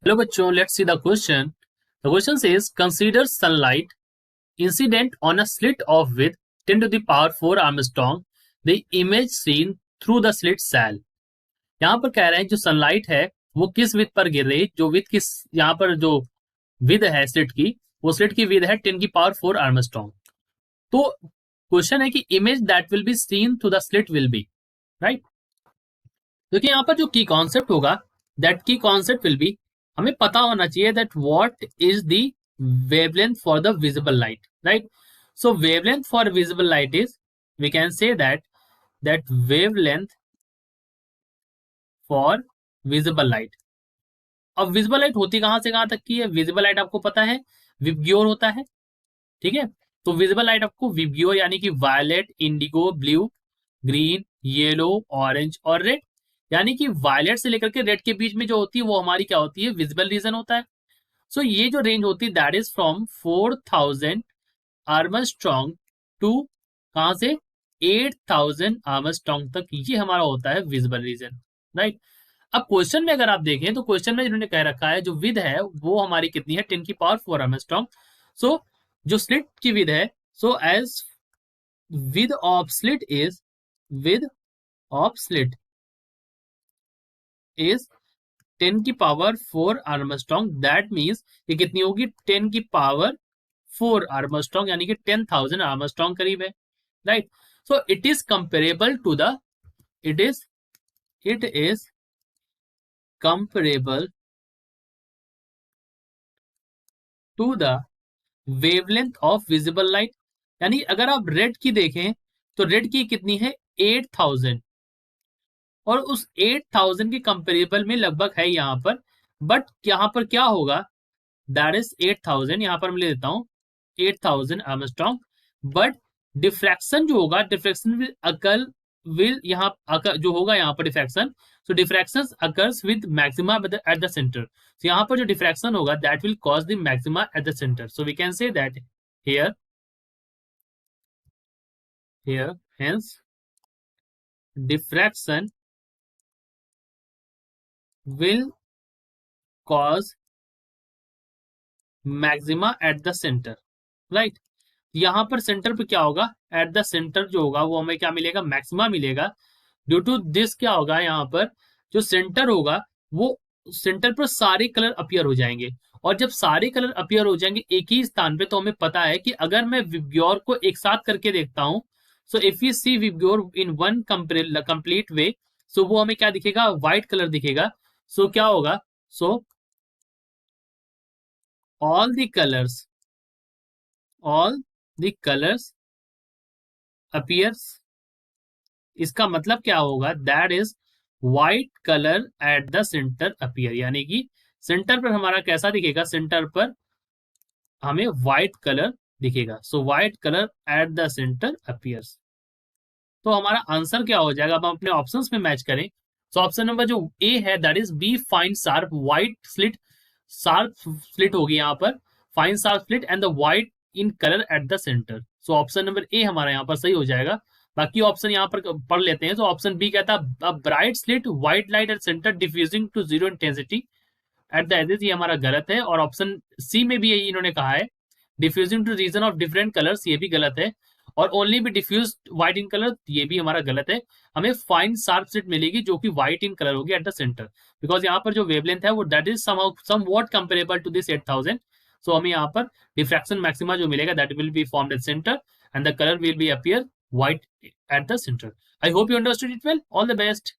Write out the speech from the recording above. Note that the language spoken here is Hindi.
हेलो बच्चों, let's see the question. The question says consider sunlight incident on a slit of width 10 to the power 4 Armstrong. The image seen through the slit cell. यहाँ पर कह रहे हैं जो सनलाइट है वो किस विथ पर गिर रही, जो विथ किस, यहाँ पर जो विद है स्लिट की, वो स्लिट की विद है 10 की पावर 4 आर्मस्ट्रॉन्ग. तो क्वेश्चन है कि image that will be seen through the slit will be right. देखिए यहाँ पर जो की कॉन्सेप्ट होगा, दैट की कॉन्सेप्ट विल बी, हमें पता होना चाहिए that what is the wavelength for the visible light right. So wavelength for visible light is, we can say that wavelength for visible light. अब विजिबल लाइट होती कहां से कहां तक की है? विजिबल लाइट आपको पता है विबग्योर होता है, ठीक है. तो विजिबल लाइट आपको विबग्योर यानी कि violet, indigo, blue, green, yellow, orange और रेड, यानी कि वायलेट से लेकर के रेड के बीच में जो होती है वो हमारी क्या होती है? विजिबल रीजन होता है. सो ये जो रेंज होती है that is from 4000 Armstrong to कहां से 8000 आर्मस्ट्रॉन्ग तक, ये हमारा होता है विजिबल रीजन राइट. अब क्वेश्चन में अगर आप देखें तो क्वेश्चन में इन्होंने कह रखा है जो विद है वो हमारी कितनी है? 10 की पावर 4 आर्मस्ट्रॉन्ग. सो जो स्लिट की विद है, so as width of slit is, width of slit is 10 की पावर 4 आर्मस्ट्रॉन्ग. दैट मीन्स ये कितनी होगी? 10 की पावर 4 आर्मस्ट्रॉन्ग, यानी कि 10,000 आर्मस्ट्रॉन्ग करीब है right. So it is comparable to the, it is comparable to the wavelength of visible light. यानी अगर आप रेड की देखें तो रेड की कितनी है? 8000, और उस 8000 के कंपेरेबल में लगभग है यहां पर. बट यहां पर क्या होगा? दैट इज 8000, यहां पर मैं ले देता हूं 8000 आर्मस्ट्रॉन्ग. बट डिफ्रैक्शन जो होगा, डिफ्रैक्शन विल अकर, विल यहाँ जो होगा यहाँ पर diffraction, so diffraction occurs with maxima at the centre. तो यहाँ पर जो डिफ्रैक्शन होगा that will cause the maxima at the centre. So we can say that here, hence diffraction will cause maxima at the centre right. यहां पर सेंटर पे क्या होगा? एट द सेंटर जो होगा वो हमें क्या मिलेगा? मैक्सिमा मिलेगा. ड्यू टू दिस क्या होगा? यहाँ पर जो सेंटर होगा वो सेंटर पर सारे कलर अपीयर हो जाएंगे. और जब सारे कलर अपीयर हो जाएंगे एक ही स्थान पे, तो हमें पता है कि अगर मैं विब्ग्योर को एक साथ करके देखता हूं, so if you see VIBGYOR in one complete way, so वो हमें क्या दिखेगा? व्हाइट कलर दिखेगा. सो क्या होगा? सो all the colors, all the colors appears, इसका मतलब क्या होगा? That is white colour at the centre appear, यानी कि सेंटर पर हमारा कैसा दिखेगा? सेंटर पर हमें व्हाइट कलर दिखेगा. So white colour at the centre appears. तो हमारा आंसर क्या हो जाएगा? अब हम अपने ऑप्शंस में मैच करें. सो ऑप्शन नंबर जो ए है that is B, fine sharp white slit. Sharp slit होगी यहाँ पर, fine sharp slit and the white in colour at the centre. So option number A हमारा यहाँ पर सही हो जाएगा. बाकी ऑप्शन यहाँ पर पढ़ लेते हैं. तो ऑप्शन बी कहता है bright slit white light at centre diffusing to zero intensity at the edges, ये हमारा गलत है. और ऑप्शन सी में भी यही इन्होंने कहा है, diffusing to region of different colours, ये भी गलत है. और ओनली भी डिफ्यूज व्हाइट इन कलर, ये भी हमारा गलत है. हमें फाइन शार्प स्लिट मिलेगी जो कि व्हाइट इन कलर होगी एट द सेंटर, बिकॉज यहाँ पर जो वेवलेंथ है वो that is somewhat comparable to this 8000. So हमें यहाँ पर डिफ्रैक्शन मैक्सिमा जो मिलेगा that will be formed at centre and the colour will be appear white at the centre. I hope you understood it well. All the best.